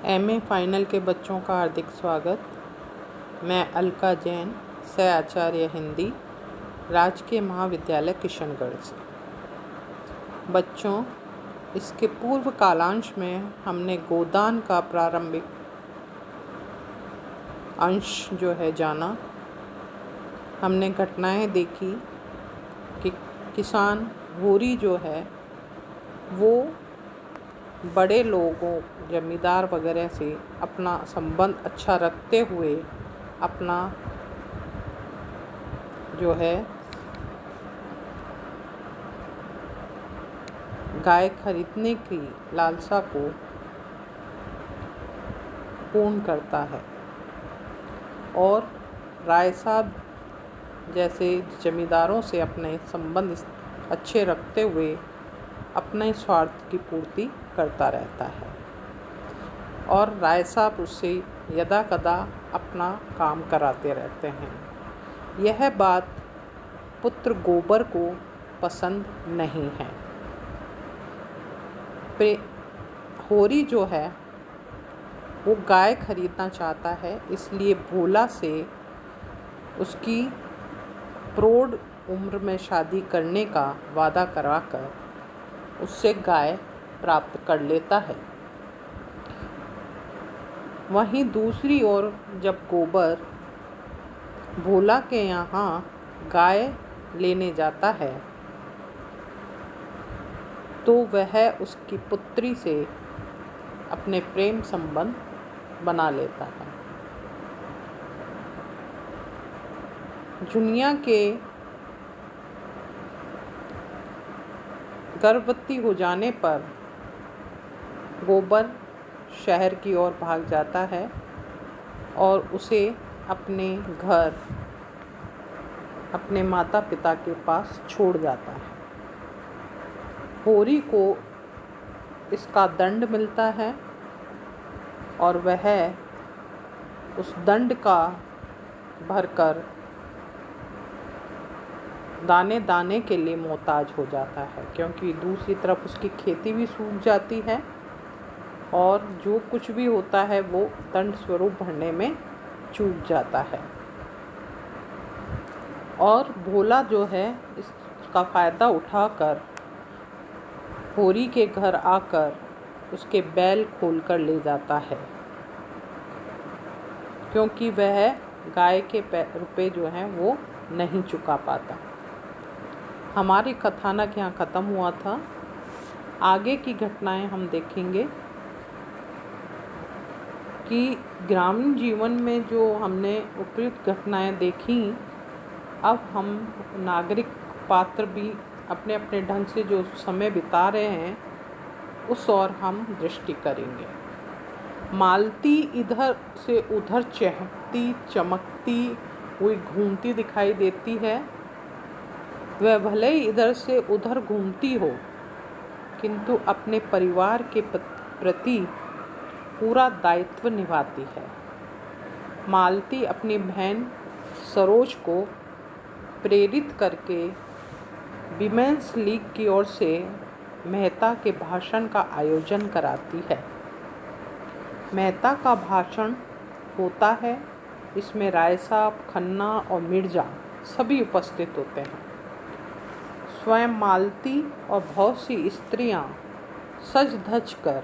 MA final के बच्चों का हार्दिक स्वागत। मैं अलका जैन, सह आचार्य हिंदी, राजकीय महाविद्यालय किशनगढ़ से। बच्चों, इसके पूर्व कालांश में हमने गोदान का प्रारंभिक अंश जो है जाना। हमने घटनाएं देखी कि किसान भूरी जो है वो बड़े लोगों, जमींदार वगैरह से अपना संबंध अच्छा रखते हुए अपना जो है गाय खरीदने की लालसा को पूर्ण करता है और राय साहब जैसे जमींदारों से अपने संबंध अच्छे रखते हुए अपने स्वार्थ की पूर्ति करता रहता है और राय साहब उससे यदा कदा अपना काम कराते रहते हैं। यह बात पुत्र गोबर को पसंद नहीं है। होरी जो है वो गाय खरीदना चाहता है, इसलिए भोला से उसकी प्रौढ़ उम्र में शादी करने का वादा कराकर उससे गाय प्राप्त कर लेता है। वहीं दूसरी ओर जब गोबर भोला के यहाँ गाय लेने जाता है तो वह उसकी पुत्री से अपने प्रेम संबंध बना लेता है। जुनिया के गर्भवती हो जाने पर गोबर शहर की ओर भाग जाता है और उसे अपने घर, अपने माता पिता के पास छोड़ जाता है। होरी को इसका दंड मिलता है और वह उस दंड का भरकर दाने दाने के लिए मोहताज हो जाता है, क्योंकि दूसरी तरफ उसकी खेती भी सूख जाती है और जो कुछ भी होता है वो दंड स्वरूप भरने में चूक जाता है। और भोला जो है इसका फ़ायदा उठाकर होरी के घर आकर उसके बैल खोल कर ले जाता है, क्योंकि वह गाय के रुपए जो हैं वो नहीं चुका पाता। हमारी कथानक यहाँ ख़त्म हुआ था। आगे की घटनाएं हम देखेंगे कि ग्रामीण जीवन में जो हमने उपयुक्त घटनाएं देखी, अब हम नागरिक पात्र भी अपने अपने ढंग से जो समय बिता रहे हैं उस ओर हम दृष्टि करेंगे। मालती इधर से उधर चहकती चमकती हुई घूमती दिखाई देती है। वह भले ही इधर से उधर घूमती हो, किंतु अपने परिवार के प्रति पूरा दायित्व निभाती है। मालती अपनी बहन सरोज को प्रेरित करके विमेंस लीग की ओर से मेहता के भाषण का आयोजन कराती है। मेहता का भाषण होता है, इसमें राय साहब, खन्ना और मिर्जा सभी उपस्थित होते हैं। स्वयं मालती और बहुत सी स्त्रियां सज धज कर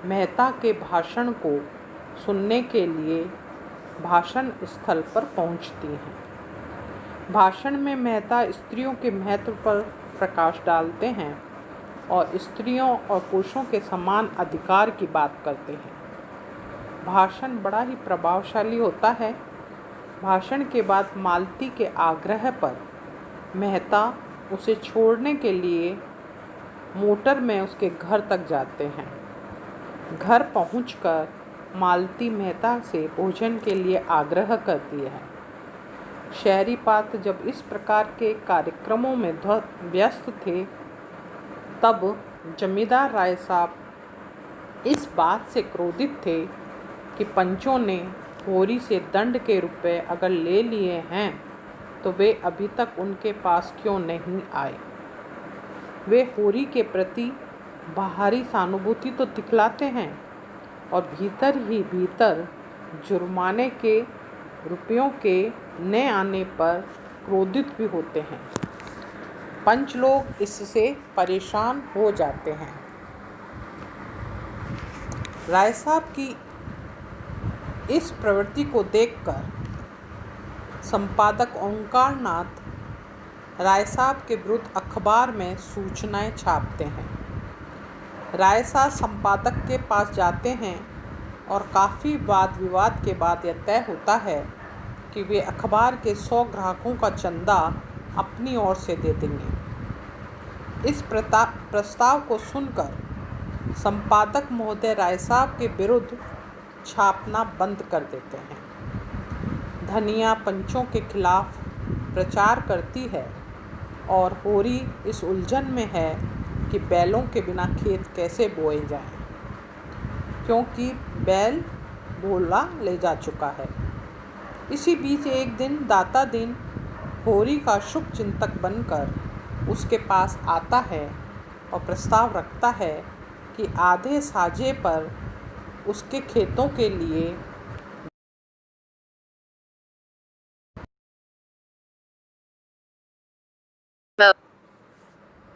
मेहता के भाषण को सुनने के लिए भाषण स्थल पर पहुंचती हैं। भाषण में मेहता स्त्रियों के महत्व पर प्रकाश डालते हैं और स्त्रियों और पुरुषों के समान अधिकार की बात करते हैं। भाषण बड़ा ही प्रभावशाली होता है। भाषण के बाद मालती के आग्रह पर मेहता उसे छोड़ने के लिए मोटर में उसके घर तक जाते हैं। घर पहुंचकर मालती मेहता से भोजन के लिए आग्रह करती है। शहरी पात्र जब इस प्रकार के कार्यक्रमों में व्यस्त थे, तब जमींदार राय साहब इस बात से क्रोधित थे कि पंचों ने होरी से दंड के रुपए अगर ले लिए हैं तो वे अभी तक उनके पास क्यों नहीं आए। वे होरी के प्रति बाहरी सहानुभूति तो दिखलाते हैं, और भीतर ही भीतर जुर्माने के रुपयों के न आने पर क्रोधित भी होते हैं। पंच लोग इससे परेशान हो जाते हैं। राय साहब की इस प्रवृत्ति को देखकर संपादक ओंकार नाथ राय साहब के विरुद्ध अखबार में सूचनाएं छापते हैं। राय साहब संपादक के पास जाते हैं और काफ़ी वाद विवाद के बाद यह तय होता है कि वे अखबार के 100 ग्राहकों का चंदा अपनी ओर से दे देंगे। इस प्रस्ताव को सुनकर संपादक महोदय राय साहब के विरुद्ध छापना बंद कर देते हैं। धनिया पंचों के खिलाफ प्रचार करती है और होरी इस उलझन में है कि बैलों के बिना खेत कैसे बोए जाएं, क्योंकि बैल बोला ले जा चुका है। इसी बीच एक दिन दाता दिन होरी का शुभ चिंतक बनकर उसके पास आता है और प्रस्ताव रखता है कि आधे साझे पर उसके खेतों के लिए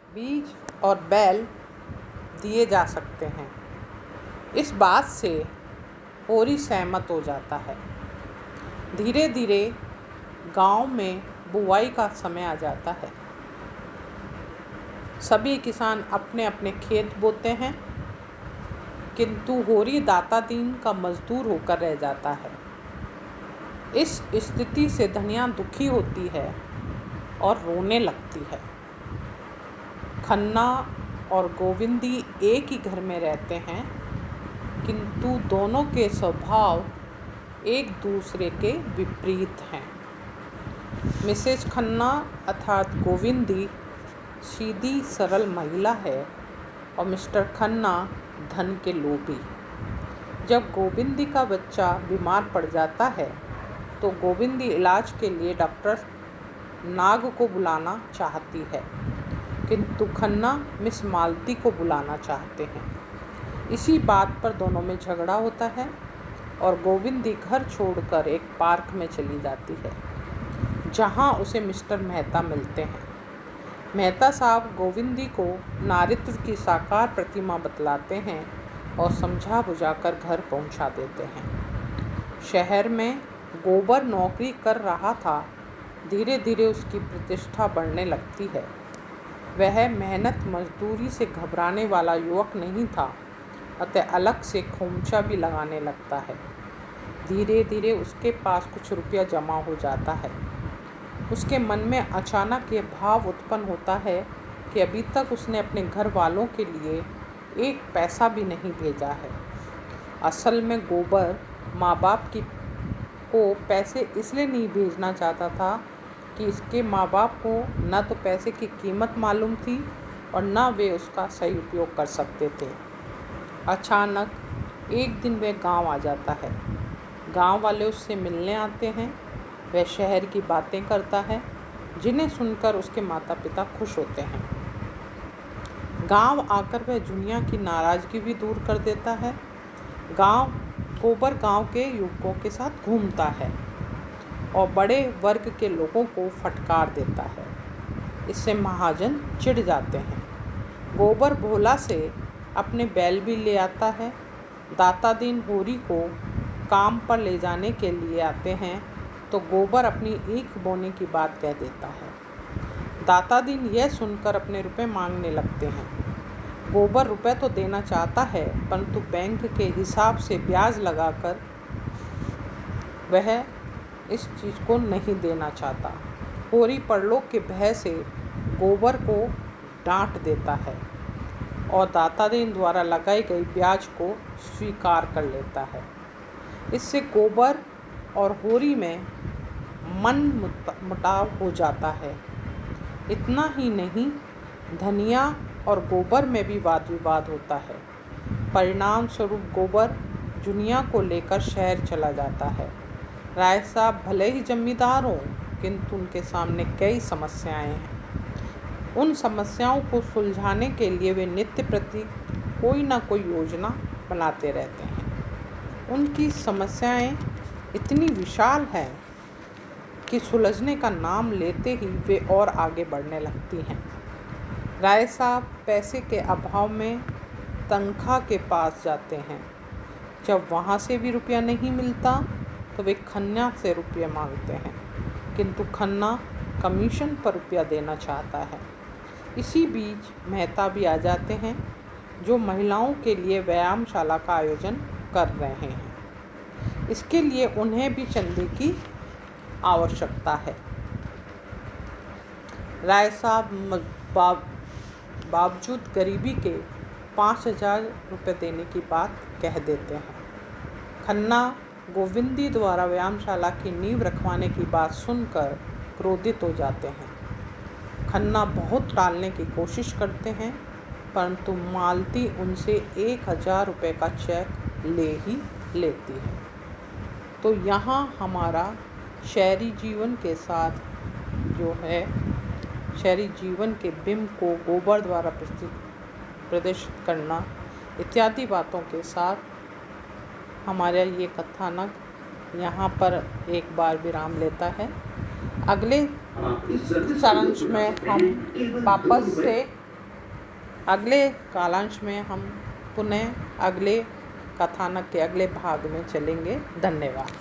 बीज और बैल दिए जा सकते हैं। इस बात से होरी सहमत हो जाता है। धीरे धीरे गांव में बुआई का समय आ जाता है। सभी किसान अपने अपने खेत बोते हैं, किंतु होरी दाता दीन का मजदूर होकर रह जाता है। इस स्थिति से धनिया दुखी होती है और रोने लगती है। खन्ना और गोविंदी एक ही घर में रहते हैं, किंतु दोनों के स्वभाव एक दूसरे के विपरीत हैं। मिसेज खन्ना अर्थात गोविंदी सीधी सरल महिला है और मिस्टर खन्ना धन के लोभी। जब गोविंदी का बच्चा बीमार पड़ जाता है तो गोविंदी इलाज के लिए डॉक्टर नाग को बुलाना चाहती है, किंतु खन्ना मिस मालती को बुलाना चाहते हैं। इसी बात पर दोनों में झगड़ा होता है और गोविंदी घर छोड़कर एक पार्क में चली जाती है, जहां उसे मिस्टर मेहता मिलते हैं। मेहता साहब गोविंदी को नारित्व की साकार प्रतिमा बतलाते हैं और समझा बुझाकर घर पहुंचा देते हैं। शहर में गोबर नौकरी कर रहा था। धीरे धीरे उसकी प्रतिष्ठा बढ़ने लगती है। वह मेहनत मजदूरी से घबराने वाला युवक नहीं था, अतः अलग से खोमचा भी लगाने लगता है। धीरे धीरे उसके पास कुछ रुपया जमा हो जाता है। उसके मन में अचानक यह भाव उत्पन्न होता है कि अभी तक उसने अपने घर वालों के लिए एक पैसा भी नहीं भेजा है। असल में गोबर माँ बाप को पैसे इसलिए नहीं भेजना चाहता था कि इसके माँ बाप को न तो पैसे की कीमत मालूम थी और न वे उसका सही उपयोग कर सकते थे। अचानक एक दिन वह गांव आ जाता है। गांव वाले उससे मिलने आते हैं। वह शहर की बातें करता है, जिन्हें सुनकर उसके माता पिता खुश होते हैं। गांव आकर वह दुनिया की नाराज़गी भी दूर कर देता है। गोबर गांव के युवकों के साथ घूमता है और बड़े वर्ग के लोगों को फटकार देता है। इससे महाजन चिढ़ जाते हैं। गोबर भोला से अपने बैल भी ले आता है। दाता दिन होरी को काम पर ले जाने के लिए आते हैं तो गोबर अपनी ईख बोने की बात कह देता है। दाता दिन यह सुनकर अपने रुपए मांगने लगते हैं। गोबर रुपए तो देना चाहता है, परंतु बैंक के हिसाब से ब्याज लगाकर वह इस चीज़ को नहीं देना चाहता। होरी परलोक के भय से गोबर को डांट देता है और दाता दिन द्वारा लगाई गई ब्याज को स्वीकार कर लेता है। इससे गोबर और होरी में मन मुटाव हो जाता है। इतना ही नहीं, धनिया और गोबर में भी वाद विवाद होता है। परिणाम स्वरूप गोबर दुनिया को लेकर शहर चला जाता है। राय साहब भले ही जमींदार हों, किंतु उनके सामने कई समस्याएं हैं। उन समस्याओं को सुलझाने के लिए वे नित्य प्रति कोई ना कोई योजना बनाते रहते हैं। उनकी समस्याएं इतनी विशाल हैं कि सुलझने का नाम लेते ही वे और आगे बढ़ने लगती हैं। राय साहब पैसे के अभाव में तनख्वाह के पास जाते हैं। जब वहाँ से भी रुपया नहीं मिलता तो वे खन्ना से रुपये मांगते हैं, किंतु खन्ना कमीशन पर रुपया देना चाहता है। इसी बीच मेहता भी आ जाते हैं, जो महिलाओं के लिए व्यायामशाला का आयोजन कर रहे हैं। इसके लिए उन्हें भी चंदे की आवश्यकता है। राय साहब बावजूद गरीबी के 5,000 रुपये देने की बात कह देते हैं। खन्ना गोविंदी द्वारा व्यायामशाला की नींव रखवाने की बात सुनकर क्रोधित हो जाते हैं। खन्ना बहुत टालने की कोशिश करते हैं, परंतु मालती उनसे 1,000 रुपये का चेक ले ही लेती है। तो यहाँ हमारा शहरी जीवन के साथ जो है, शहरी जीवन के बिंब को गोबर द्वारा प्रदर्शित करना इत्यादि बातों के साथ हमारा ये कथानक यहाँ पर एक बार विराम लेता है। अगले सारांश में हम वापस से अगले कालांश में हम पुनः अगले कथानक के अगले भाग में चलेंगे। धन्यवाद।